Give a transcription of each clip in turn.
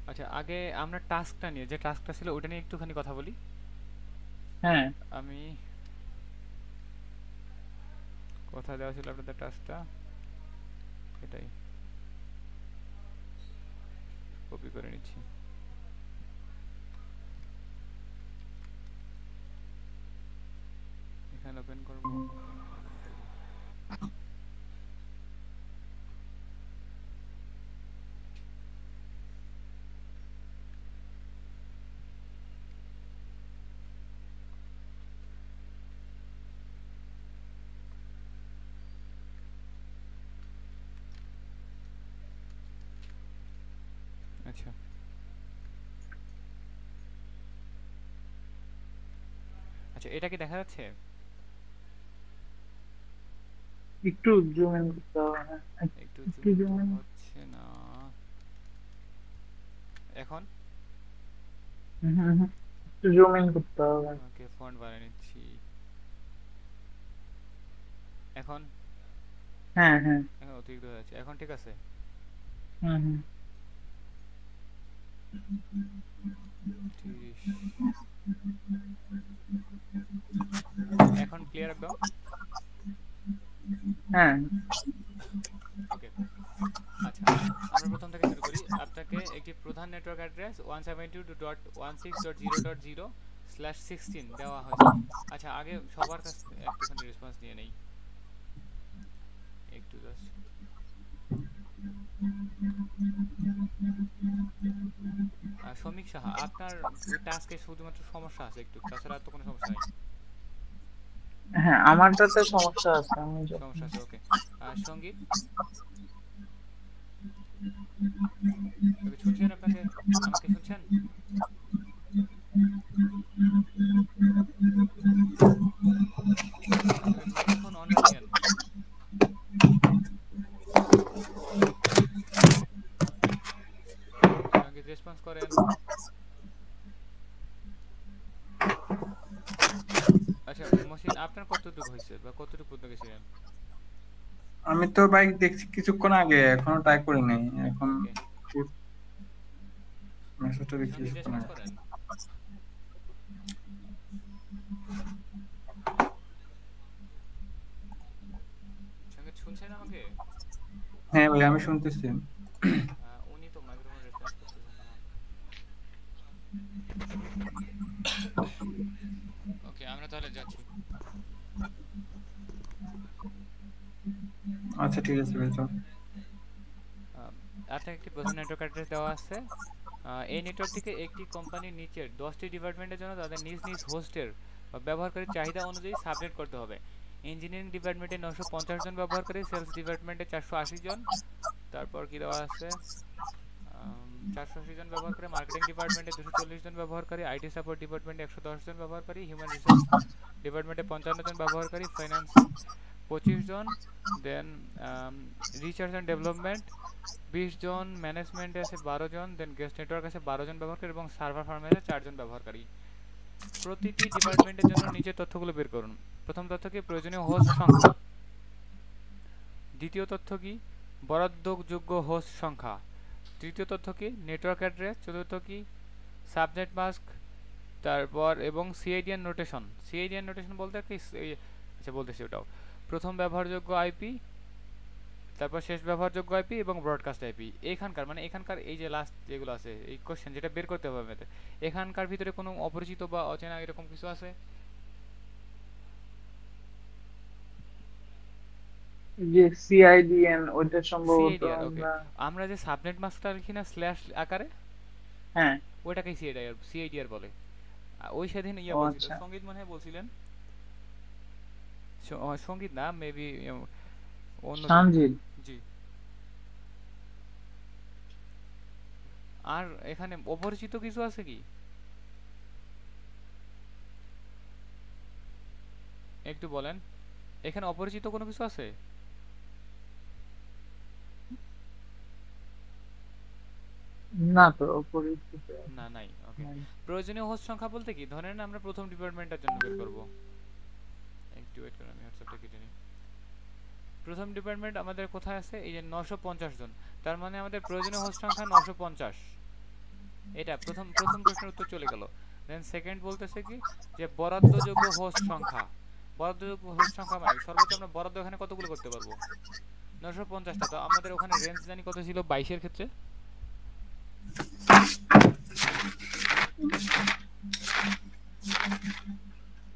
আচ্ছা, আগে আমরা টাস্কটা নিয়ে, যে টাস্কটা ছিল ওটা নিয়ে একটুখানি কথা বলি। হ্যাঁ। আমি কোথায় দেওয়া ছিল আপনাদের টাস্কটা, এটাই কপি করে নিচ্ছি। এখানে ওপেন করব, ওপেন করব। আচ্ছা আচ্ছা, এটা কি দেখা যাচ্ছে? একটু জুম ইন করতে হবে, হ্যাঁ। একটু একটু জুম তো জুম ইন। হচ্ছে না এখন। হুম হুম হুম। একটু জুম ইন করতে হবে। ওকে, ফন্ট বানিয়ে নিচ্ছি। এখন হ্যাঁ হ্যাঁ। এখন অতিরিক্ত হয়ে যাচ্ছে, এখন ঠিক আছে? হুম হুম। 30। এখন ক্লিয়ার একদম? হ্যাঁ। ওকে। আচ্ছা, আমরা প্রথম থেকে শুরু করি। আপনাকে একটি প্রধান নেটওয়ার্ক অ্যাড্রেস 172.168.0.0/16 দেওয়া হয়েছে। আচ্ছা, আগে সবার কাছ থেকে একটুখানি রেসপন্স নিয়ে নেই, একটু জাস্ট। শ্রমিক সাহা, আপনার ওই টাস্কে শুধুমাত্র সমস্যা আছে একটু, তাছাড়া আর তো কোনো সমস্যা নেই। হ্যাঁ, আমারটাতে সমস্যা আছে, আমি যখন। সমস্যা আছে, ওকে। সঙ্গীত, ওকে, শুনছেন আপনাকে? আমাকে শুনছেন? ওকে, মাইক্রোফোন অন রাখেন। সঙ্গীত রেসপন্স করেন। আচ্ছা মহসিন, আপনার কতটুকু হয়েছে বা কতটুকু পর্যন্ত গেছিলেন? আমি তো বাইক দেখছি কিছুক্ষণ আগে, এখনো ট্রাই করি নাই। এখন ওকে, মেসেজটা দেখছি সঙ্গীত কিছুক্ষণ রেসপন্স আগে। করেন। সঙ্গীত শুনছেন আমাকে? হ্যাঁ ভাই, আমি শুনতেছি। উনি তো মাইক্রোফোন রেসপন্স করতেছেন না। ওকে, আমরা তাহলে যাচ্ছি। আচ্ছা ঠিক আছে ভাই, চল। আম, আপনার একটি প্রধান নেটওয়ার্ক অ্যাড্রেস দেওয়া আছে। এই নেটওয়ার্কটিকে একটি কোম্পানির নিচের 10টি ডিপার্টমেন্টের জন্য তাদের নিজ নিজ হোস্টের বা ব্যবহারকারীর চাহিদা অনুযায়ী সাবনেট করতে হবে। ইঞ্জিনিয়ারিং ডিপার্টমেন্টে 950 জন ব্যবহারকারী, সেলস ডিপার্টমেন্টে 480 জন। তারপর কি দেওয়া আছে? 480 জন ব্যবহারকারী, মার্কেটিং ডিপার্টমেন্টে 240 জন ব্যবহারকারী, আইটি সাপোর্ট ডিপার্টমেন্টে 110 জন ব্যবহারকারী, হিউম্যান রিসোর্স ডিপার্টমেন্টে 55 জন ব্যবহারকারী, ফাইন্যান্সে 25 জন, দেন রিসার্চ অ্যান্ড ডেভেলপমেন্ট 20 জন, ম্যানেজমেন্টে আছে 12 জন, দেন গেস্ট নেটওয়ার্ক আছে 12 জন ব্যবহারকারী এবং সার্ভার ফার্মে আছে 4 জন ব্যবহারকারী। প্রতিটি ডিপার্টমেন্টের জন্য নিচের তথ্যগুলো বের করুন। প্রথম তথ্য কি? প্রয়োজনীয় হোস্ট সংখ্যা। দ্বিতীয় তথ্য কি? বরাদ্দযোগ্য হোস্ট সংখ্যা। তৃতীয় তথ্য কি? Network address. চতুর্থ কি? Subnet mask. তারপর এবং সিআইডিএন নোটেশন। সিআইডিএন নোটেশন বলতে কি? আচ্ছা বলতেছি ওটাও। প্রথম ব্যবহারযোগ্য আইপি, তারপর শেষ ব্যবহারযোগ্য আইপি এবং ব্রডকাস্ট আইপি। এখানকার মানে এখানকার এই যে লাস্ট যেগুলো আছে, এই কোশ্চেন যেটা বের করতে হবে আমাদের, এখানকার ভিতরে কোনো অপরিচিত বা অচেনা এরকম কিছু আছে? যে সিআইডিএন, ওইটা সম্ভবত সিআইডিআর, ওকে। আমরা। আমরা যে সাবনেট মাস্কটা লিখি না স্ল্যাশ আকারে, হ্যাঁ। ওইটাকেই সিআইডিআর সিআইডিআর বলে। ওই সেদিন ইয়া ও বলছিল, আচ্ছা। সঙ্গীত মনে হয় বলছিলেন। সঙ্গীত না, মেবি অন্যজন। সানজিদ। জি। আর এখানে অপরিচিত কিছু আছে কি? একটু বলেন, এখানে অপরিচিত কোনো কিছু আছে? না তো, পরিচিত না, নাই, ওকে। নাই। প্রয়োজনীয় হোস্ট সংখ্যা বলতে কি? ধরেন আমরা প্রথম ডিপার্টমেন্টের জন্য বের করব। একটু ওয়েট করুন, আমি হোয়াটসঅ্যাপটা কেটে নিই। প্রথম ডিপার্টমেন্ট আমাদের কোথায় আছে? এই যে 950 জন। তার মানে আমাদের প্রয়োজনীয় হোস্ট সংখ্যা 950। এটা প্রথম প্রথম প্রশ্নের উত্তর চলে গেল। দেন সেকেন্ড বলতেছে কি যে বরাদ্দযোগ্য হোস্ট সংখ্যা। বরাদ্দযোগ্য হোস্ট সংখ্যা মানে কি? সর্বোচ্চ আমরা বরাদ্দ এখানে কতগুলো করতে পারবো? 950টা। তো আমাদের ওখানে রেঞ্জ জানি কত ছিল 22 এর ক্ষেত্রে?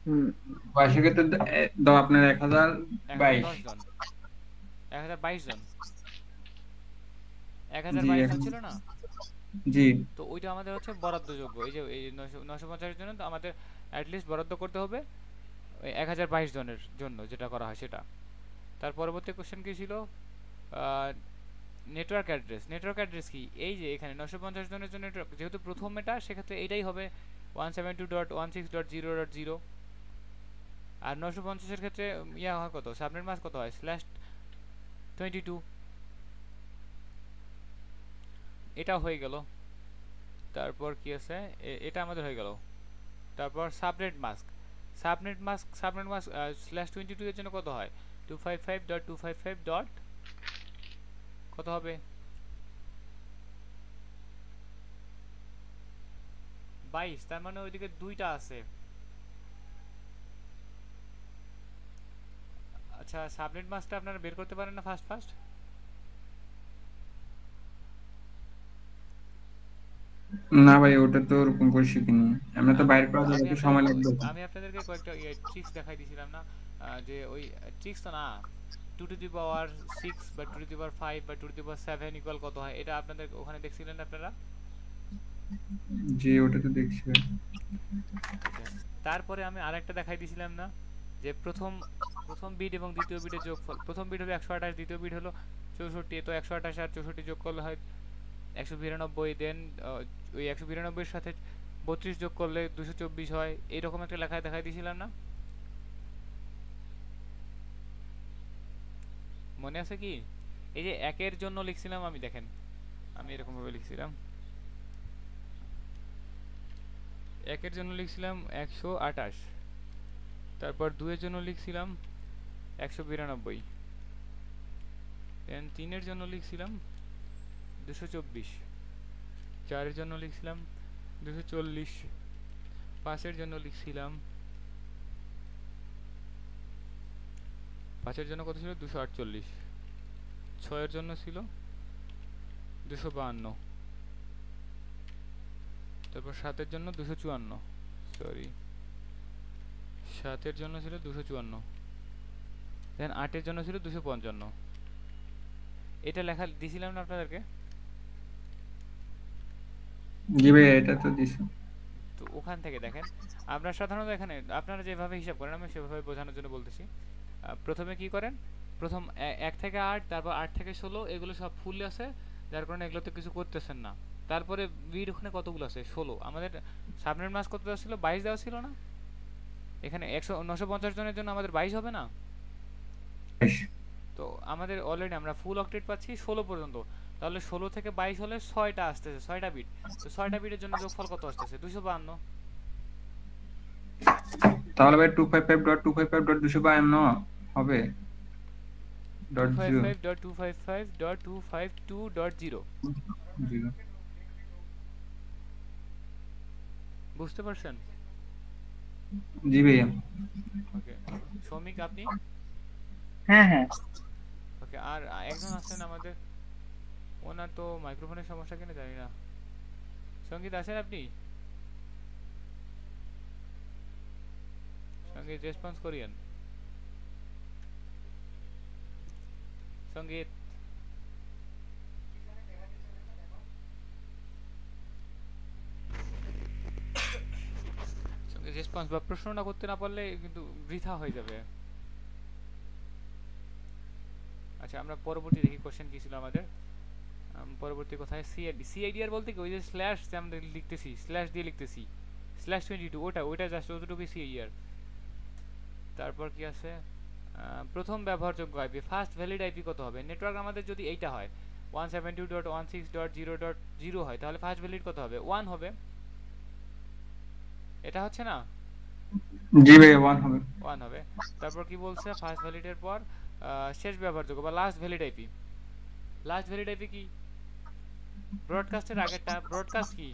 হুম, 22 ক্ষেত্রে দাও আপনার 1022। 1010 জন, 1022 জন, জি 1022 জন ছিল না? জি তো ওইটা আমাদের হচ্ছে বরাদ্দযোগ্য। এই যে এই 950 জনের তো আমাদের অ্যাটলিস্ট বরাদ্দ করতে হবে ওই 1022 জনের জন্য, যেটা করা হয় সেটা। তার পরবর্তী কোশ্চেন কি ছিল? Network address. নেটওয়ার্ক অ্যাড্রেস কি? এই যে এখানে 950 জনের জন্য নেটওয়ার্ক, যেহেতু প্রথম এটা, সেক্ষেত্রে এটাই হবে 172.16.0.0। আর 950 এর ক্ষেত্রে ইয়া হয় কত, সাবনেট মাস্ক কত হয়? /22। এটা হয়ে গেল। তারপর কি আছে? এটা আমাদের হয়ে গেল। তারপর সাবনেট মাস্ক। সাবনেট মাস্ক /22 এর জন্য কত হয়? 255.255. কত হবে? 22। তার মানে ওইদিকে দুইটা আছে। আচ্ছা, সাবনেট মাস্কটা আপনারা বের করতে পারেন না ফার্স্ট ফার্স্ট? না ভাই, ওটা তো ওরকম করে শিখিনি আমরা, তো আমি বাইরে করা যাবে আমি তো সময় আপনাদেরকে লাগবে। আমি আপনাদেরকে কয়েকটা ট্রিক্স দেখাই দিয়েছিলাম না? যে ওই ট্রিক্স তো না, 2^6 বা 2^5 বা 2^7 ইকুয়াল কত হয়, এটা আপনাদের ওখানে দেখছিলেন আপনারা? জি ওটা তো দেখছি ভাই। আচ্ছা, তারপরে আমি আরেকটা দেখাই দিয়েছিলাম না, যে প্রথম প্রথম বিট এবং দ্বিতীয় বিটের যোগফল। প্রথম বিট হলো 128, দ্বিতীয় বিট হলো 64। তো 128 আর 64 যোগ করলে হয় 192। দেন ওই 192 এর সাথে 32 যোগ করলে 224 হয়। এইরকম একটা লেখায় দেখাই দিয়েছিলাম না? মনে আছে কি? এই যে একের জন্য লিখছিলাম আমি, দেখেন আমি এরকম ভাবে লিখছিলাম। একের জন্য লিখছিলাম 128, তারপর দুইয়ের জন্য লিখছিলাম 192, দেন তিনের জন্য লিখছিলাম 224, চারের জন্য লিখছিলাম 240, পাঁচের জন্য লিখছিলাম, পাঁচের জন্য কত ছিল? 248, ছয়ের জন্য ছিল 252, তারপর সাতের জন্য 254, সরি, সাতের জন্য ছিল 254, দেন আটের জন্য ছিল 255। এটা লেখা দিছিলাম না আপনাদেরকে? জি ভাই এটা তো দিছি। তো ওখান থেকে দেখেন, আমরা সাধারণত এখানে আপনারা যেভাবে হিসাব করেন আমি সেভাবে বোঝানোর জন্য বলতেছি। প্রথমে কি করেন? প্রথম 1 থেকে 8, তারপর 8 থেকে 16, এগুলো সব ফুল আছে, যার কারণে এগুলোতে কিছু করতেছেন না। তারপরে বিট ওখানে কতগুলো আছে? 16। আমাদের সাবনেট মাস কত দেওয়া ছিল? 22 দেওয়া ছিল না? এখানে 950 জনের জন্য আমাদের 22 হবে না? তো আমাদের অলরেডি আমরা ফুল অক্টেট পাচ্ছি 16 পর্যন্ত। তাহলে 16 থেকে 22 হলে 6টা আসতেছে, 6টা বিট। তো 6টা বিটের জন্য যোগফল কত আসতেছে? 252। তাহলে ভাই 255.255.252 হবে ডট জিরো 255.255.252.0। জিরো। বুঝতে পারছেন? জি ভাইয়া। ওকে, শ্রমিক আপনি? হ্যাঁ হ্যাঁ। ওকে, আর একজন আছেন আমাদের, ওনার তো মাইক্রোফোনের সমস্যা কিনা জানি না। সঙ্গীত আছেন আপনি? সঙ্গীত রেসপন্স করিয়েন। সঙ্গীত, সঙ্গীত রেসপন্স বা প্রশ্নটা করতে না পারলে কিন্তু বৃথা হয়ে যাবে। আচ্ছা, আমরা পরবর্তী দেখি কোশ্চেন কি ছিল আমাদের। পরবর্তী কোথায়? সিআইডি আর বলতে কি? ওই যে স্ল্যাশ যে আমরা লিখতেছি, স্ল্যাশ দিয়ে লিখতেছি, /22, ওইটা জাস্ট অতটুকুই সিআইডিআর। তারপর কি আছে? প্রথম ব্যবহারযোগ্য আইপি, ফার্স্ট ভ্যালিড আইপি কত হবে? নেটওয়ার্ক আমাদের যদি এইটা হয় 172.16.0.0 হয়, তাহলে ফার্স্ট ভ্যালিড কত হবে? 1 হবে। এটা হচ্ছে না? জি ভাইয়া 1 হবে। 1 হবে। তারপর কি বলছে? ফার্স্ট ভ্যালিডের পর শেষ ব্যবহারযোগ্য বা last valid IP. Last valid IP কি? ব্রডকাস্টের আগেরটা। ব্রডকাস্ট কি?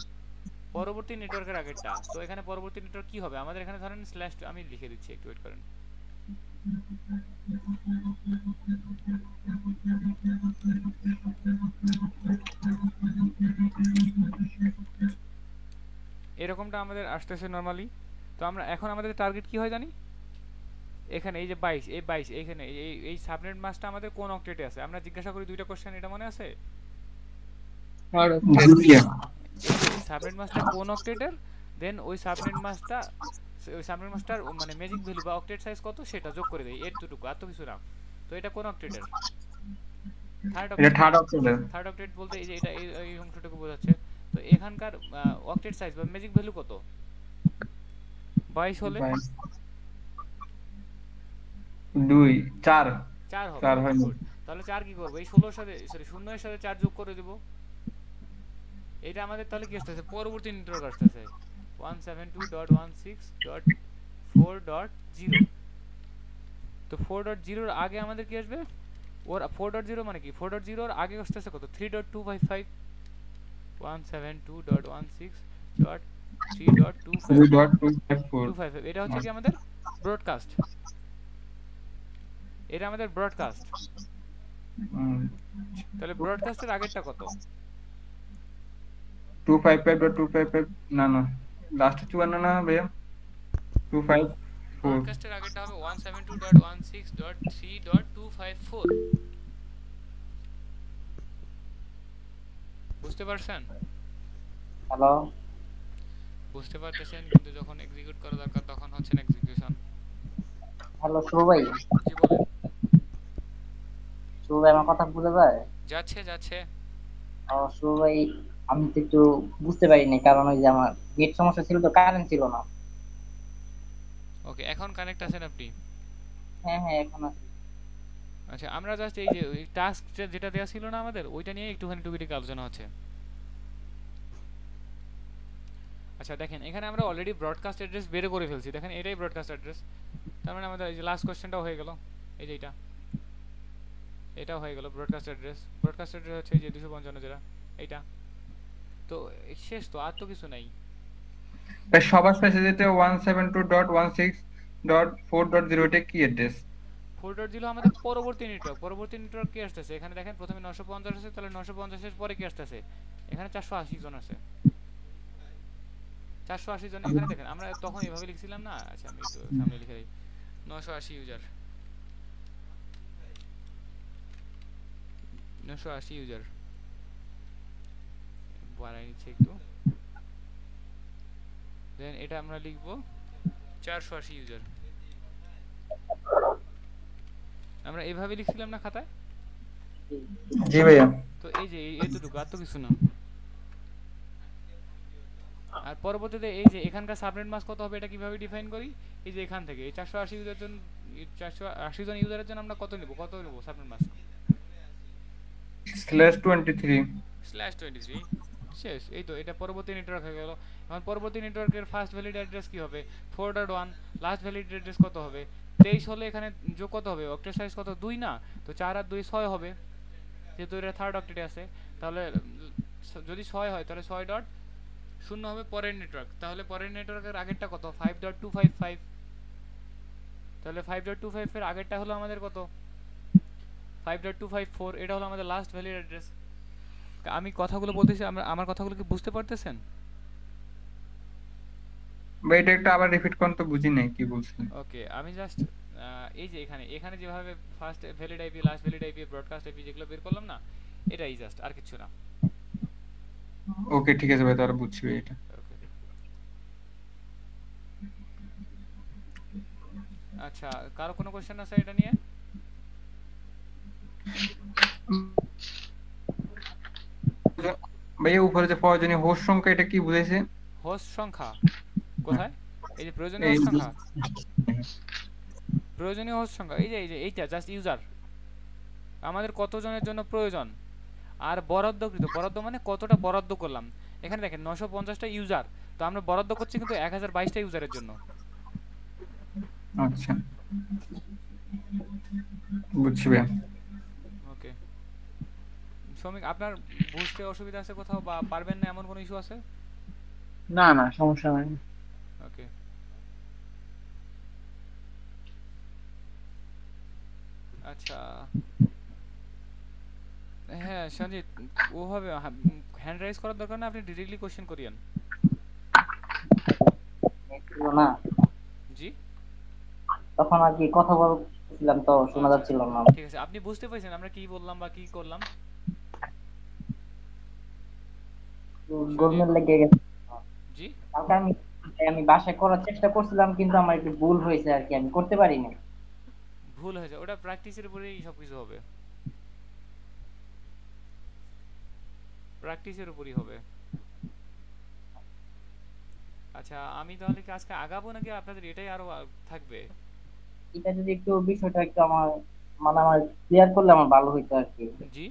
পরবর্তী নেটওয়ার্কের আগেরটা। তো এখানে পরবর্তী নেটওয়ার্ক কি হবে আমাদের? এখানে ধরেন স্ল্যাশ, আমি লিখে দিচ্ছি, একটু ওয়েট করেন। এরকমটা আমাদের আসতেছে নরমালি। তো আমরা এখন আমাদের টার্গেট কি হয় জানি? এখানে এই যে 22, এই 22 এইখানে এই সাবনেট মাসটা আমাদের কোন অক্টেটে আছে? আমরা জিজ্ঞাসা করি দুইটা কোশ্চেন, এটা মনে আছে? আর জি ভাইয়া। এই যে সাবনেট মাসটা কোন অক্টেটের, দেন ওই সাবনেট মাসটা, ওই সাবনেট মাসটার মানে ম্যাজিক ভ্যালু বা অক্টেট সাইজ কত সেটা যোগ করে দেই, এতটুকু, আর তো কিছু না। তো এটা কোন অক্টেটের? থার্ড এটা অক্টেটের। থার্ড অক্টেটের। থার্ড অক্টেট বলতে এই যে এটা এই অংশটুকু বোঝাচ্ছে। তো এখানকার অক্টেট সাইজ বা ম্যাজিক ভ্যালু কত? 22 হলে 2 4 4 হবে। 4 হয় না। গুড। তাহলে 4 কি করব? এই 16 এর সাথে, সরি 0 এর সাথে 4 যোগ করে দেব। এটা আমাদের তাহলে কি আসতেছে? পরবর্তী নেটওয়ার্ক আসতেছে 172.168.4.0। তো 4.0 এর আগে আমাদের কি আসবে? ওর 4.0 মানে কি? 4.0 এর আগে আসতেছে কত? 3.255। 172.16.3.255। 3.254। এটা হচ্ছে কি আমাদের ব্রডকাস্ট। এটা আমাদের ব্রডকাস্ট। তাহলে ব্রডকাস্টের আগেরটা কত? 255.255, না না, লাস্ট 54 না ভাইয়া, 254। ব্রডকাস্টের আগেরটা হবে 172.16.3.254। বুঝতে পারছেন? হ্যালো, বুঝতে পারতেছেন, কিন্তু যখন এক্সিকিউট করা দরকার তখন হচ্ছে না এক্সিকিউশন। হ্যালো শুভ ভাই। জি বলেন। শুভ ভাই আমার কথা বুঝে যায়? যাচ্ছে যাচ্ছে। শুভ ভাই, আমি তো একটু বুঝতে পারিনি, কারণ ওই যে আমার নেট সমস্যা ছিল, তো কারেন্ট ছিল না। ওকে, এখন কানেক্ট আছেন আপনি? হ্যাঁ হ্যাঁ, এখন আছে। আচ্ছা, আমরা জাস্ট এই যে ওই টাস্ক যেটা দেওয়া ছিল না আমাদের, ওইটা নিয়ে একটুখানি টুকিটাকি আলোচনা হচ্ছে। আচ্ছা দেখেন, এখানে আমরা অলরেডি ব্রডকাস্ট অ্যাড্রেস বের করে ফেলছি। দেখেন এটাই ব্রডকাস্ট অ্যাড্রেস। তার মানে আমাদের এই যে লাস্ট কোশ্চেনটাও হয়ে গেল, এই যে এটাও হয়ে গেল ব্রডকাস্ট অ্যাড্রেস। ব্রডকাস্ট অ্যাড্রেস হচ্ছে এই যে 255 যেটা, এইটা। তো শেষ তো, আর তো কিছু নাই। ভাই সবার শেষে যেটা 172.16.4.0, এটা কি অ্যাড্রেস? 4.0 আমাদের পরবর্তী নেটওয়ার্ক। পরবর্তী নেটওয়ার্ক কি আসতেছে? এখানে দেখেন প্রথমে 950 আছে, তাহলে 950 এর পরে কি আসতেছে? এখানে 480 জন আছে। 480 জন এখানে দেখেন, আমরা তখন এভাবে লিখছিলাম না। আচ্ছা আমি একটু সামনে লিখে দিই। 980 ইউজার, 980 ইউজার বাড়াই নিচ্ছে একটু। দেন এটা আমরা লিখব 480 ইউজার। আমরা এভাবে লিখছিলাম না খাতায়? জি ভাইয়া। তো এই যে এতটুকু, আর তো কিছু না। আর পরবর্তীতে এই যে এখানকার সাবনেট মাস্ক কত হবে, এটা কিভাবে ডিফাইন করি? এই যে এখান থেকে এই 480 ইউজার জন, 480 জন ইউজারের জন্য আমরা কত নেব সাবনেট মাস্ক? /23। /23। শেষ। এই তো, এটা পরবর্তী নেটওয়ার্ক হয়ে গেল। এখন পরবর্তী নেটওয়ার্কের ফার্স্ট ভ্যালিড অ্যাড্রেস কি হবে? 4.1। লাস্ট ভ্যালিড অ্যাড্রেস কত হবে? 23 হলে এখানে যোগ কত হবে? অক্টেট সাইজ কত? 2 না? তো 4 আর 2 6 হবে, যেহেতু এটা থার্ড অক্টেটে আছে। তাহলে যদি 6 হয় তাহলে 6.0 হবে পরের নেটওয়ার্ক। তাহলে পরের নেটওয়ার্কের আগেরটা কত? 5.255। তাহলে 5.25 এর আগেরটা হলো আমাদের কত? 5.254। এটা হলো আমাদের লাস্ট ভ্যালিড অ্যাড্রেস। আমি কথাগুলো বলতেছি, আমার কথাগুলো কি বুঝতে পারতেছেন? ভাই এটা একটা আবার রিপিট করুন তো, বুঝি নাই কি বলছেন। ওকে, আমি জাস্ট এই যে এখানে যেভাবে first valid IP, last valid IP, broadcast IP যেগুলো বের করলাম না, এটাই জাস্ট, আর কিছু না। ওকে ঠিক আছে ভাই, তাহলে বুঝছি ভাই এটা। ওকে, আচ্ছা, কারো কোনো কোশ্চেন আছে এটা নিয়ে? ভাইয়া উপরে যে প্রয়োজনীয় হোস্ট সংখ্যা, এটা কি বুঝাইছে? হোস্ট সংখ্যা কোথায়? এই যে প্রয়োজনীয় এই হোস্ট সংখ্যা, প্রয়োজনীয় হোস্ট সংখ্যা এই যে এইটা জাস্ট ইউজার, আমাদের কতজনের জন্য প্রয়োজন। আর বরাদ্দ মানে কতটা বরাদ্দ করলাম। এখানে দেখেন 950টা ইউজার, তো আমরা বরাদ্দ করছি কিন্তু 1022টা ইউজারের জন্য। আচ্ছা বুঝছি ভাইয়া। ওকে, শ্রমিক আপনার বুঝতে অসুবিধা আছে কোথাও, বা পারবেন না এমন কোনো ইস্যু আছে? না না, সমস্যা নাই। ওকে, আচ্ছা। হ্যাঁ সঞ্জিত, ওভাবে হ্যান্ড রাইজ করার দরকার না, আপনি ডিরেক্টলি কোশ্চেন করিয়েন। নেট ছিল না, জি, তখন আর কি কথা বলছিলাম তো শোনা আচ্ছা আচ্ছা, যাচ্ছিল না। ঠিক আছে। আপনি বুঝতে পারছেন আমরা কি বললাম বা কি করলাম? তো সঞ্জিত, গোলমেল লেগে গেছে। জি, কালকে আমি আমি বাসায় করার চেষ্টা করছিলাম, কিন্তু আমার একটু ভুল হয়েছে আর কি, আমি করতে পারিনি। ভুল হয়েছে, ওটা প্র্যাকটিসের উপরেই সব কিছু হবে, প্র্যাকটিসের উপরই হবে। আচ্ছা, আমি তাহলে কি আজকে আগাবো নাকি আপনাদের এটাই আরো থাকবে? এটা যদি একটু বিষয়টা একটু আমার মানে আমার ক্লিয়ার করলে আমার ভালো হইতো আর কি। জি,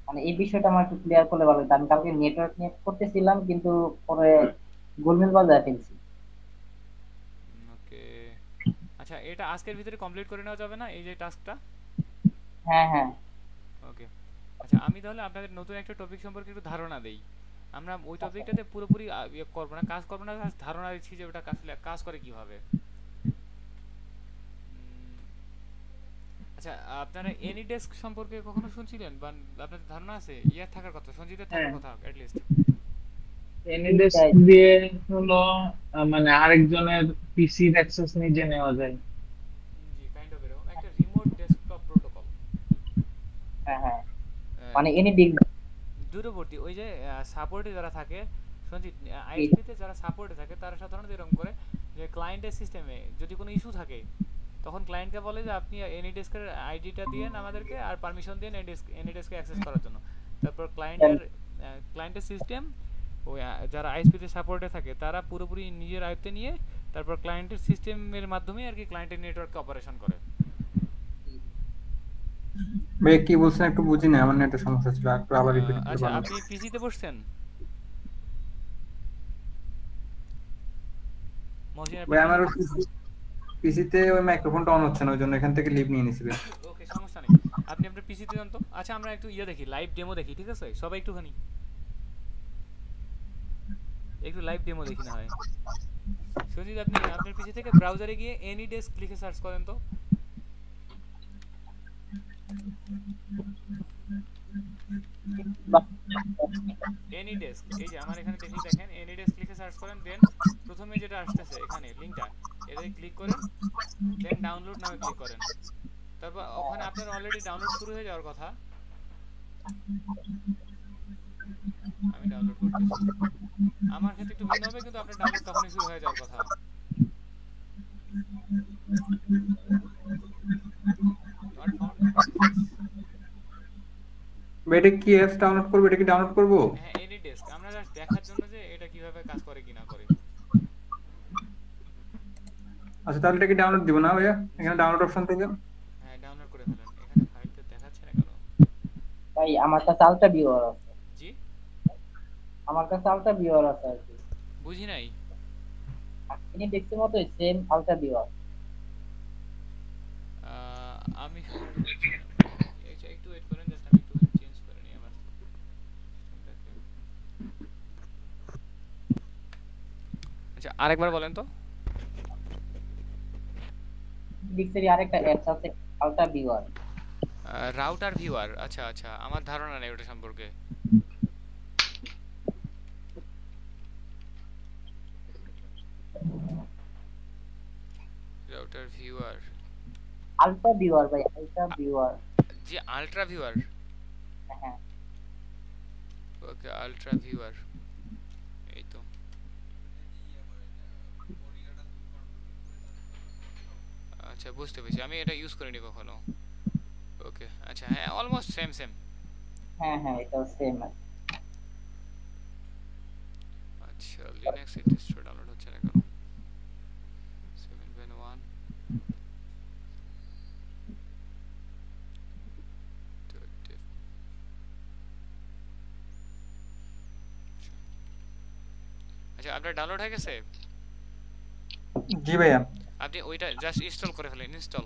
মানে এই বিষয়টা আমার একটু ক্লিয়ার করলে ভালো হতো। আমি কালকে নেটওয়ার্ক নিয়ে করতেছিলাম, কিন্তু পরে গোলমেল বাজায় ফেলছি। ওকে। আচ্ছা, এটা আজকের ভিতরে কমপ্লিট করে নেওয়া যাবে না এই যে টাস্কটা? হ্যাঁ হ্যাঁ। ওকে। আচ্ছা, আমি তাহলে আপনাদের নতুন একটা টপিক সম্পর্কে একটু ধারণা দেই। আমরা ওই টপিকটাতে পুরোপুরি ইয়ে করবো না, কাজ করবো না, জাস্ট ধারণা দিচ্ছি যে ওটা আসলে কাজ করে কিভাবে। উম, আচ্ছা, আপনারা এনি ডেস্ক সম্পর্কে কখনো শুনছিলেন বা আপনাদের ধারণা আছে? ইয়ার থাকার কথা, সঞ্জিতের থাকার হ্যাঁ, কথা অ্যাটলিস্ট। এনিডেস্ক এইটাই। দিয়ে হলো মানে আরেকজনের পিসির অ্যাক্সেস নিজে নেওয়া যায়। জি, কাইন্ড অফ এরকম একটা রিমোট ডেস্কটপ প্রোটোকল। হ্যাঁ হ্যাঁ, মানে এনি দিক। দূরবর্তী ওই যে সাপোর্টে যারা থাকে, সঞ্জিত, আইএসপিতে যারা সাপোর্টে থাকে তারা সাধারণত এরকম করে যে ক্লায়েন্টের সিস্টেমে যদি কোনো ইস্যু থাকে তখন ক্লায়েন্টকে বলে যে আপনি এনিডেস্কের আইডিটা দিয়েন আমাদেরকে আর পারমিশন দিন এনিডেস্কে অ্যাক্সেস করার জন্য। তারপর ক্লায়েন্টের সিস্টেম ওই যারা আইএসপিতে সাপোর্টে থাকে তারা পুরোপুরি নিজের আয়ত্তে নিয়ে তারপর ক্লায়েন্টের সিস্টেমের মাধ্যমে আর কি ক্লায়েন্টের নেটওয়ার্ককে অপারেশন করে। ভাই কি বলছেন একটু বুঝি না, আমার একটা সমস্যা ছিল, একটু আবার রিপিট করতে আচ্ছা, পারবেন? আপনি পিসিতে বসছেন? মহসিন, আপনি ভাই আমার পিসি? পিসিতে ওই মাইক্রোফোনটা অন হচ্ছে না, ওই জন্য এখান থেকে লিভ নিয়ে নিছি ভাই। ওকে, সমস্যা নেই। আপনি আপনার পিসিতে যান তো। আচ্ছা, আমরা একটু ইয়ে দেখি, লাইভ ডেমো দেখি, ঠিক আছে? সবাই একটুখানি একটু লাইভ ডেমো দেখি না হয়। সঞ্জিত, আপনি আপনার পিসি থেকে ব্রাউজারে গিয়ে এনি ডেস্ক লিখে সার্চ করেন তো। এনি ডেস্ক, এই যে আমার এখানে দেখি, দেখেন এনি ডেস্ক লিখে সার্চ করেন, দেন প্রথমে যেটা আসতেছে এখানে লিঙ্কটা, এটাতে ক্লিক করেন, দেন ডাউনলোড নামে ক্লিক করেন। তারপর ওখানে আপনার অলরেডি ডাউনলোড শুরু হয়ে যাওয়ার কথা। আমি ডাউনলোড করতেছি, আমার ক্ষেত্রে একটু ভিন্ন হবে, কিন্তু আপনার ডাউনলোড তখনই শুরু হয়ে যাওয়ার কথা। Not found access. ভাই এটা কি অ্যাপস ডাউনলোড করবো, এটা কি ডাউনলোড করবো? হ্যাঁ, এনি ডেস্ক, আমরা জাস্ট দেখার জন্য যে এটা কিভাবে কাজ করে কি না করে। আচ্ছা তাহলে এটা কি ডাউনলোড দিব না ভাইয়া, জি, এখানে ডাউনলোড অপশন থেকে? হ্যাঁ ডাউনলোড করে ফেলেন। এখানে ফাইলটা দেখাচ্ছে না কেন? ভাই আমার কাছে আলট্রা ভিউয়ার আছে। জি, আমার কাছে আলট্রা ভিউয়ার আছে আর কি। বুঝি নাই। এনি ডেস্কের মতোই সেম আলট্রা ভিউয়ার। আমি শুনতে পাচ্ছি না। একটু ওয়েট করেন, জাস্ট আমি একটু চেঞ্জ করে নিই আমার সিস্টেমটাকে। আচ্ছা, আরেকবার বলেন তো। ডিক্সেরই আরেকটা অ্যাপস আছে, আলট্রা ভিউয়ার। রাউটার ভিউয়ার, আচ্ছা আচ্ছা, আমার ধারণা নেই ওটা সম্পর্কে। রাউটার ভিউয়ার, আলট্রা ভিউয়ার ভাই, আলট্রা ভিউয়ার। জি, আলট্রা ভিউয়ার। হ্যাঁ। ওকে, আলট্রা ভিউয়ার, এই তো। আচ্ছা, বুঝতে পেরেছি, আমি এটা ইউজ করিনি কখনো। ওকে, আচ্ছা, হ্যাঁ অলমোস্ট সেম সেম। হ্যাঁ হ্যাঁ, এটাও সেম। আচ্ছা, লিনাক্স ইনস্টল ডাউনলোড হচ্ছে না কেন? 7.1 আচ্ছা, আপনার ডাউনলোড হয়ে গেছে? জি ভাইয়া। আপনি ওইটা জাস্ট ইনস্টল করে ফেলেন, ইনস্টল।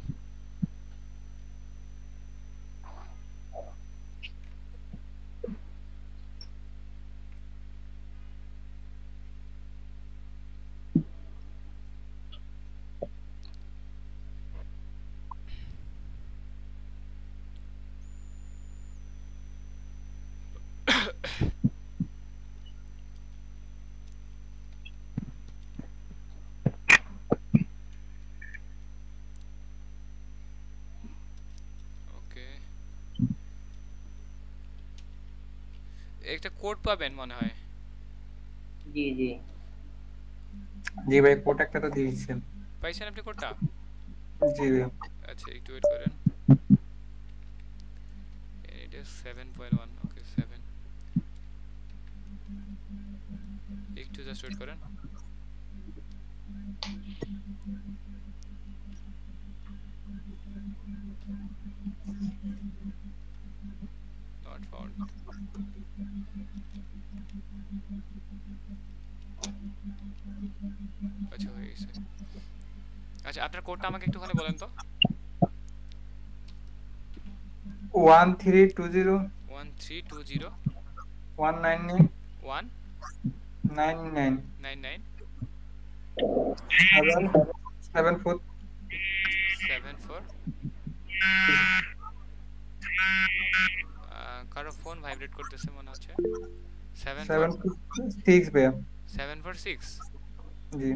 একটা কোড পাবেন মনে হয়। জি জি। জি ভাই, কোড একটা তো দিয়েছেন। পাইছেন আপনি কোডটা? জি ভাই। আচ্ছা একটু ওয়েট করেন। it is 7.1 ওকে 7 একটু জাস্ট ওয়েট করেন। Not found. আচ্ছা হয়ে গেছে। আচ্ছা আপনার কোডটা আমাকে একটুখানি বলেন তো। 1320 1320 199 99 199 774 74। কারো ফোন ভাইব্রেট করতেছে মনে হচ্ছে। 746 ভাইয়া। 746। জি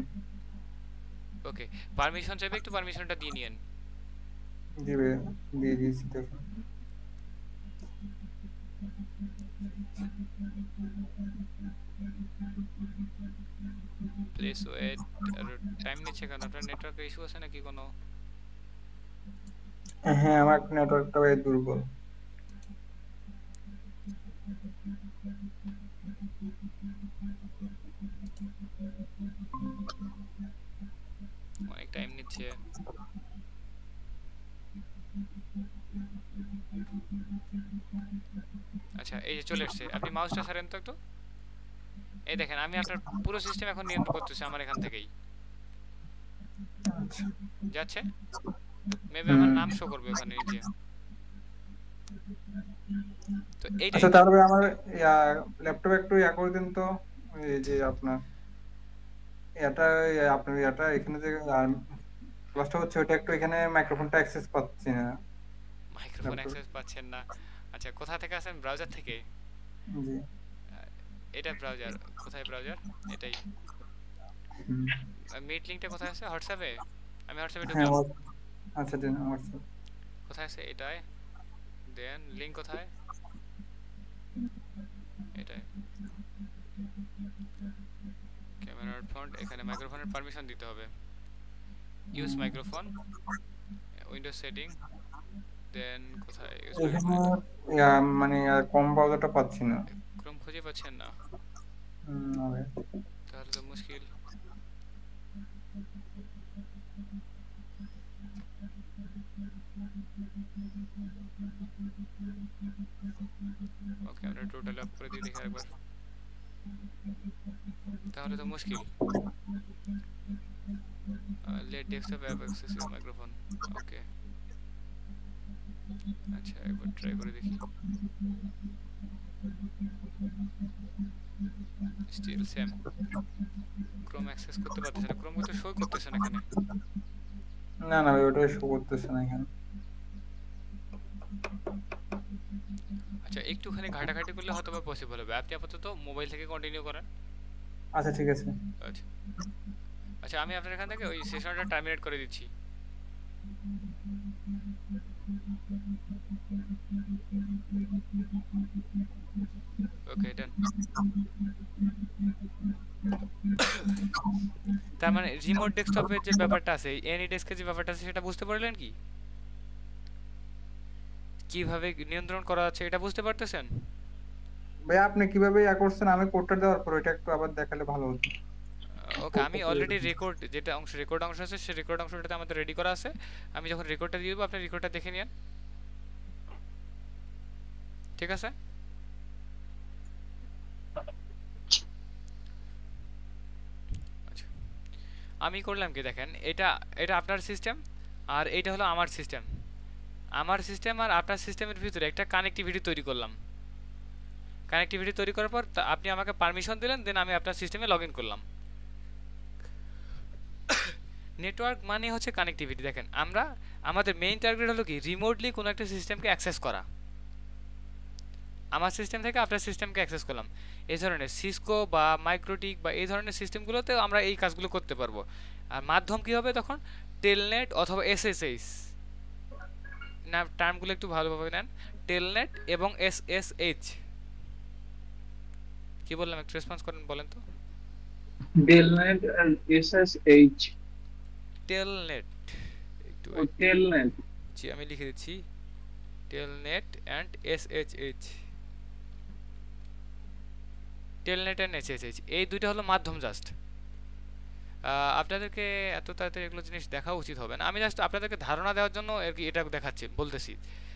ওকে পারমিশন চাইবে, একটু পারমিশনটা দিয়ে নিয়েন। জি ভাইয়া, দিয়ে দিয়েছি দেখুন। Please wait. আর টাইম নিচ্ছে কেন? আপনার নেটওয়ার্কের ইস্যু আছে নাকি কোনো? হ্যাঁ, আমার নেটওয়ার্কটা ভাই দুর্বল। অনেক টাইম নিচ্ছে। আচ্ছা এই যে চলে এসছে, আপনি মাউসটা ছাড়েন তো একটু। এই দেখেন আমি আপনার পুরো সিস্টেম এখন নিয়ন্ত্রণ করতেছি আমার এখান থেকেই। আচ্ছা। যাচ্ছে মেবি আমার হুম। নাম শো করবে ওখানে নিচে। তো এইটাই। আচ্ছা তাহলে আমার ল্যাপটপ একটু করে দিন তো। এই যে আপনার এটা, আপনার এটা এখানে যে ক্লাসটা হচ্ছে ওটা একটু, এখানে মাইক্রোফোনটা অ্যাক্সেস পাচ্ছি না মাইক্রোফোন ল্যাপটপ। অ্যাক্সেস পাচ্ছেন না? আচ্ছা কোথা থেকে আসেন? ব্রাউজার থেকে? জি। এটা ব্রাউজার কোথায়? ব্রাউজার এটাই। হুম। মিট লিংকটা কোথায় আছে? হোয়াটসঅ্যাপে? আমি হোয়াটসঅ্যাপে হ্যাঁ ঢুকলাম। আচ্ছা দিন হোয়াটসঅ্যাপ। কোথায় আছে? এটাই। দেন লিংক কোথায়? এটাই। ক্যামেরার ফ্রন্ট, এখানে মাইক্রোফোনের পারমিশন দিতে হবে। ইউজ মাইক্রোফোন, উইন্ডোজ সেটিং, দেন কোথায় ইউজ এখানে মাইক্রোফোন? মানে কম ব্রাউজারটা পাচ্ছি না। ক্রোম খুঁজে পাচ্ছেন না? না ভাই। তাহলে তো মুশকিল। ওকে আমরা টোটাল অফ করে দিই, দেখি একবার। তাহলে তো মুশকিল। Let desktop app access your microphone. Okay আচ্ছা একবার ট্রাই করে দেখি। Still same. ক্রোম অ্যাক্সেস করতে পারতেছে না, ক্রোম তো শো করতেছে না এখানে। না না ভাই, ওটা শো করতেছে না এখানে। আচ্ছা একটুখানি ঘাটাঘাটি করলে হয়তো বা পসিবল হবে। আপনি আপাতত মোবাইল থেকে কন্টিনিউ করেন। আচ্ছা ঠিক আছে। আচ্ছা আচ্ছা আমি আপনার এখান থেকে ওই সেশনটা টার্মিনেট করে দিচ্ছি। ওকে ডান। তার মানে রিমোট ডেস্কটপের যে ব্যাপারটা আছে, এনি ডেস্কের যে ব্যাপারটা আছে সেটা বুঝতে পারলেন কি? কিভাবে নিয়ন্ত্রণ করা আছে এটা বুঝতে পারতেছেন? ভাই আপনি কিভাবে করছেন, আমি কোডটা দেওয়ার পর এটা একটু আবার দেখালে ভালো হতো। ওকে আমি অলরেডি রেকর্ড, যেটা অংশ রেকর্ড অংশ আছে সেই রেকর্ড অংশটাতে আমাদের রেডি করা আছে। আমি যখন রেকর্ডটা দিয়ে দেবো আপনি রেকর্ডটা দেখে নিন, ঠিক আছে? আচ্ছা আমি করলাম কি দেখেন, এটা এটা আপনার সিস্টেম আর এইটা হলো আমার সিস্টেম। আমার সিস্টেম আর আপনার সিস্টেমের ভিতরে একটা কানেক্টিভিটি তৈরি করলাম। কানেক্টিভিটি তৈরি করার পর আপনি আমাকে পারমিশন দিলেন, দেন আমি আপনার সিস্টেমে লগ ইন করলাম। নেটওয়ার্ক মানে হচ্ছে কানেক্টিভিটি। দেখেন আমরা আমাদের মেইন টার্গেট হলো কি, রিমোটলি কোনো একটা সিস্টেমকে অ্যাক্সেস করা। আমার সিস্টেম থেকে আপনার সিস্টেমকে অ্যাক্সেস করলাম। এই ধরনের সিসকো বা মাইক্রোটিক বা এই ধরনের সিস্টেমগুলোতেও আমরা এই কাজগুলো করতে পারবো। আর মাধ্যম কী হবে তখন? টেলনেট অথবা এসএসএইচ। না টার্মগুলো একটু ভালোভাবে নেন। টেলনেট এবং এসএসএইচ। কি বললাম একটু রেসপন্স করেন, বলেন তো। টেলনেট আর এসএসএইচ। টেলনেট, একটু ও wait, টেলনেট। জি আমি লিখে দিচ্ছি, টেলনেট অ্যান্ড এসএইচএইচ। টেলনেট অ্যান্ড এসএইচএইচ এই দুইটা হলো মাধ্যম জাস্ট। আপনাদেরকে এত তাড়াতাড়ি এগুলো জিনিস দেখা উচিত হবে না, আমি জাস্ট আপনাদেরকে ধারণা দেওয়ার জন্য আর কি এটা দেখাচ্ছি, বলতেছি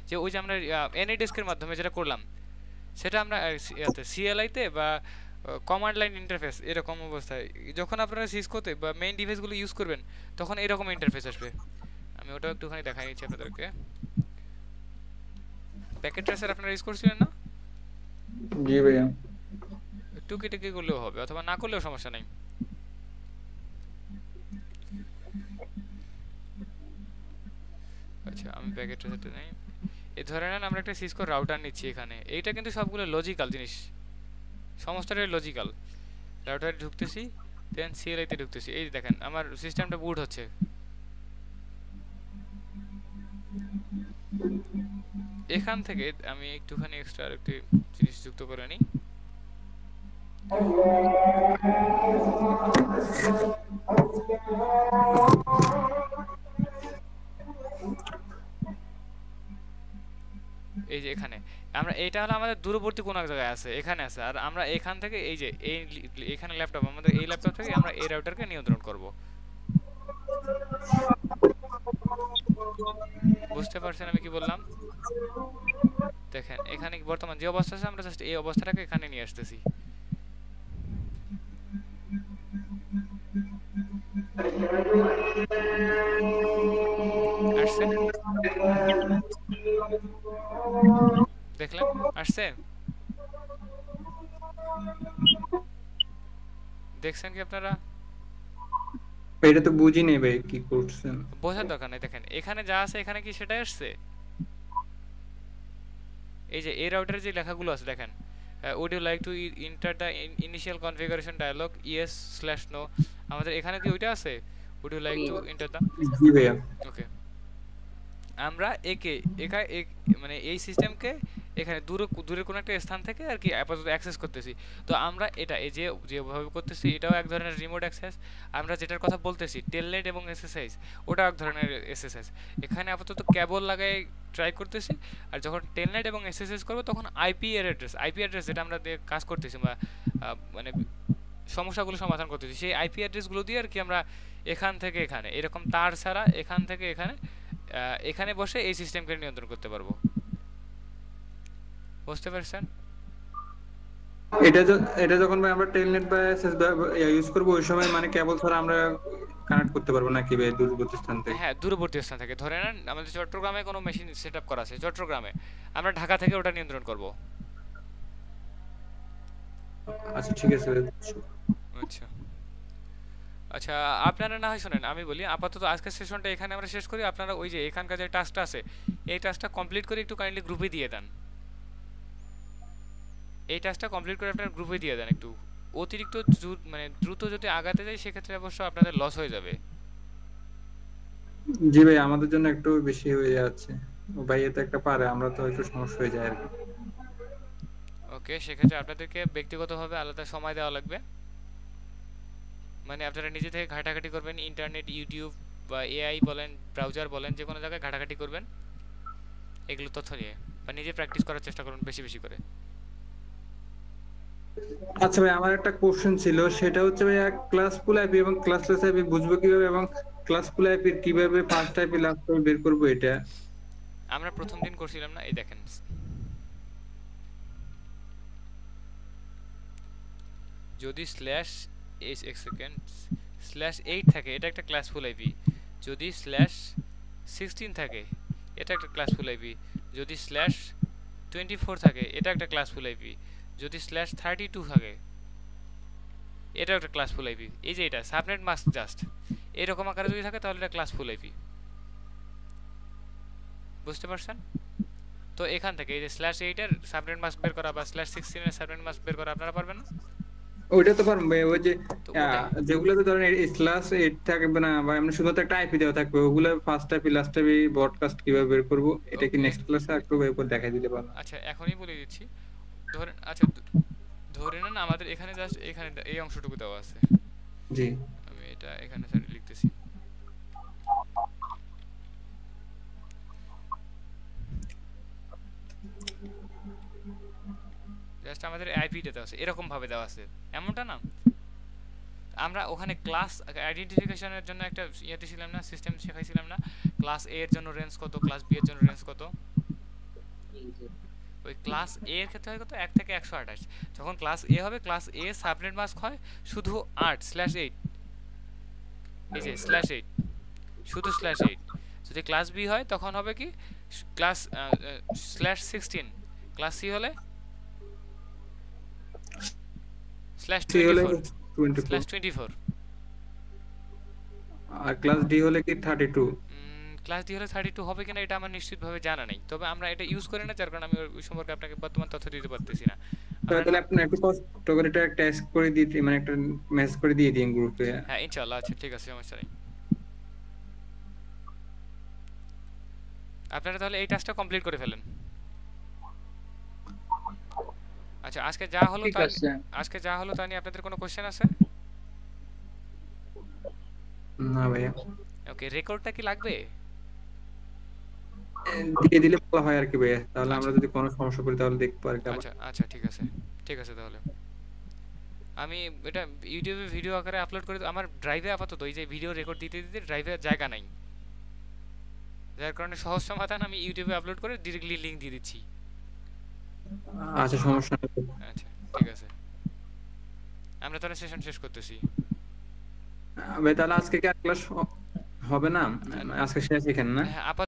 যে ওই যে আমরা এনএডিস্কের মাধ্যমে যেটা করলাম সেটা আমরা সিএলআইতে বা কমান্ড লাইন ইন্টারফেস এরকম অবস্থায় যখন আপনারা সিসকোতে বা মেইন ডিভাইসগুলো ইউজ করবেন তখন এরকম ইন্টারফেস আসবে। আমি ওটাও একটুখানি দেখাই নিচ্ছি আপনাদেরকে। প্যাকেট ট্রেসার আপনারা ইউজ করছিলেন না? জি ভাইয়া। টুকিটাকি করলেও হবে অথবা না করলেও সমস্যা নেই। আচ্ছা আমি প্যাকেট ট্রেসারটা নেই। এই ধরে নেন আমরা একটা সিসকো রাউটার নিচ্ছি এখানে, এইটা কিন্তু সবগুলো লজিক্যাল জিনিস, সমস্তটাই লজিক্যাল। রাউটারে ঢুকতেছি, দেন সিএলআইতে ঢুকতেছি, এই দেখেন আমার সিস্টেমটা বুট হচ্ছে। এখান থেকে আমি একটুখানি এক্সট্রা আরেকটি জিনিস যুক্ত করে নিই। এই যে এখানে আমরা, এটা হলো আমাদের দূরবর্তী কোনো এক জায়গায় আছে, এখানে আছে, আর আমরা এখান থেকে এই যে এখানে ল্যাপটপ, আমাদের এই ল্যাপটপ থেকে আমরা এই রাউটারকে নিয়ন্ত্রণ করব। বুঝতে পারছেন আমি কি বললাম? দেখেন এখানে বর্তমান যে অবস্থা আছে আমরা জাস্ট এই অবস্থাটাকে এখানে নিয়ে আসতেছি। আসছে, দেখলেন আসছে? দেখছেন কি আপনারা? এটা তো বুঝি নেই ভাই কি করছেন। বোঝার দরকার নেই, দেখেন এখানে যা আছে এখানে কি সেটাই আসছে। এই যে এই রাউটারে যে লেখাগুলো আছে দেখেন, would you like to enter the initial configuration dialog, yes/no, আমাদের এখানে কি ওইটা আছে, would you like to enter the, জি ভাইয়া। ওকে। আমরা মানে এই সিস্টেমকে এখানে দূরের কোনো একটা স্থান থেকে আর কি আপাতত অ্যাক্সেস করতেছি। তো আমরা এটা এই যেভাবে করতেছি এটাও এক ধরনের রিমোট অ্যাক্সেস। আমরা যেটার কথা বলতেছি টেলনেট এবং এসএসএইচ, ওটাও এক ধরনের এসএসএস। এখানে আপাতত কেবল লাগাই ট্রাই করতেছি, আর যখন টেলনেট এবং এসএসএস করবো তখন আইপি অ্যাড্রেস যেটা আমরা কাজ করতেছি বা মানে সমস্যাগুলো সমাধান করতেছি, সেই আইপি অ্যাড্রেসগুলো দিয়ে আর কি আমরা এখান থেকে এখানে এরকম তার ছাড়া এখান থেকে এখানে বসে এই সিস্টেমকে নিয়ন্ত্রণ করতে পারবো। বুঝতে পারছেন? এটা যখন ভাই আমরা টেলনেট বা এসএস ইউজ করব ওই সময় মানে কেবল ছাড়া আমরা কানেক্ট করতে পারবো নাকি ভাই দূরবর্তী স্থান থেকে? হ্যাঁ দূরবর্তী স্থান থেকে। ধরে নেন আমাদের চট্টগ্রামে কোনো মেশিন সেট আপ করা আছে চট্টগ্রামে, আমরা ঢাকা থেকে ওটা নিয়ন্ত্রণ করব। আচ্ছা ঠিক আছে ভাই। আচ্ছা আচ্ছা আপনারা না হয় শোনেন আমি বলি, আপাতত আজকের সেশনটা এখানে আমরা শেষ করি। আপনারা ওই যে এখানকার যে টাস্কটা আছে এই টাস্কটা কমপ্লিট করে একটু কাইন্ডলি গ্রুপে দিয়ে দেন। এই টাস্কটা কমপ্লিট করে আপনারা গ্রুপে দিয়ে দেন। একটু অতিরিক্ত মানে দ্রুত যদি আগাতে যাই সেক্ষেত্রে অবশ্য আপনাদের লস হয়ে যাবে। জি ভাই আমাদের জন্য একটু বেশি হয়ে যাচ্ছে, ও ভাই এটা একটা পারে, আমরা তো একটু সমস্যা হয়ে যায় আর কি। ওকে, সেক্ষেত্রে আপনাদেরকে ব্যক্তিগতভাবে আলাদা সময় দেওয়া লাগবে। মানে আপনারা নিজে থেকে ঘাটাঘাটি করবেন, ইন্টারনেট, ইউটিউব বা এআই বলেন, ব্রাউজার বলেন, যে কোনো জায়গায় ঘাটাঘাটি করবেন এগুলো তথ্য নিয়ে, বা নিজে প্র্যাকটিস করার চেষ্টা করুন বেশি বেশি করে। আচ্ছা ভাই আমার একটা কোশ্চেন ছিল, সেটা হচ্ছে ভাই ক্লাসফুল আইপি এবং ক্লাসলেস আইপি বুঝবো কিভাবে, এবং ক্লাসফুল আইপি কিভাবে ফার্স্ট আইপি লাস্ট আইপি বের করবো এটা? আমরা প্রথম দিন করছিলাম না, এই দেখেন যদি /8 থাকে এটা একটা ক্লাসফুল আইপি, যদি /16 থাকে এটা একটা ক্লাসফুল আইপি, যদি /24 থাকে এটা একটা ক্লাসফুল আইপি, যদি /32 থাকে এটা একটা ক্লাসফুল আইপি। এই যে এটা সাবনেট মাস্ক জাস্ট এরকম আকারে যদি থাকে তাহলে এটা ক্লাসফুল আইপি। বুঝতে পারছেন? তো এখান থেকে এই যে /8 এর সাবনেট মাস্ক বের করা বা /16 এর সাবনেট মাস্ক বের করা আপনারা পারবেন না? ওইটা তো পারবো ভাই, ওই যে তো ওটাই। যেগুলোতে ধরেন /8 থাকবে না বা এমনি শুধুমাত্র একটা আইপি দেওয়া থাকবে, ওগুলো first IP last IP broadcast কিভাবে বের করবো এটা কি Okay. নেক্সট ক্লাসে একটু ভাই উপর দেখাই দিলে ভালো। আচ্ছা এখনই বলে দিচ্ছি। ধরেন আচ্ছা ধরে নেন না আমাদের এখানে জাস্ট এখানে এই অংশটুকু দেওয়া আছে। জি আমি এটা এখানে সাইডে লিখতেছি। জাস্ট আমাদের আইপিটা দেওয়া আছে, এরকম ভাবে দেওয়া আছে, এমনটা না। আমরা ওখানে ক্লাস আইডেন্টিফিকেশনের জন্য একটা ইয়েতে ছিলাম না, সিস্টেম শেখাইছিলাম না, ক্লাস এ এর জন্য রেঞ্জ কত, ক্লাস বি এর জন্য রেঞ্জ কত। ওই ক্লাস এ এর ক্ষেত্রে হয় কত 1 থেকে 128। যখন ক্লাস এ হবে, ক্লাস এ সাবনেট মাস্ক হয় শুধু 8/8, এই যে /8, শুধু /8। যদি ক্লাস বি হয় তখন হবে কি ক্লাস /16, ক্লাস সি হলে সি হলে /24, 24 /24। আর ক্লাস ডি হলে কি 32। ক্লাস ডি হলে 32 হবে কিনা এটা আমার নিশ্চিতভাবে জানা নেই, তবে আমরা এটা ইউজ করি না, যার কারণে আমি ওই সম্পর্কে আপনাকে বর্তমান তথ্য দিতে পারতেছি না। তাহলে আপনি একটু কষ্ট করে এটা টেস্ট করে দিতে, মানে একটা মেসেজ করে দিয়ে দিন গ্রুপে। হ্যাঁ ইনশাআল্লাহ, আচ্ছা ঠিক আছে, সমস্যা নেই। আপনারা তাহলে এই টাস্কটা কমপ্লিট করে ফেলেন। আচ্ছা আজকে যা হলো ঠিক আছে। তা নিয়ে আপনাদের কোনো কোশ্চেন আছে? না ভাইয়া, ওকে, রেকর্ডটা কি লাগবে? দিয়ে দিলে ভালো হয় আর কি ভাইয়া, তাহলে আমরা আচ্ছা যদি কোনো সমস্যা পড়ি তাহলে দেখবো আর কি আবার। আচ্ছা আচ্ছা ঠিক আছে, ঠিক আছে। তাহলে আমি এটা ইউটিউবে ভিডিও আকারে আপলোড করে আমার ড্রাইভে আপাতত এই যে ভিডিও রেকর্ড দিতে দিতে ড্রাইভে জায়গা নাই, যার কারণে সহজ সমাধান আমি ইউটিউবে আপলোড করে ডিরেক্টলি লিংক দিয়ে দিচ্ছি। আচ্ছা সমস্যা নেই। আচ্ছা ঠিক আছে, আমরা তাহলে সেশন শেষ করতেছি। ভাই তাহলে আজকে কি আর ক্লাস হবে না? আজকে শেষ এখানে না? হ্যাঁ আপাতত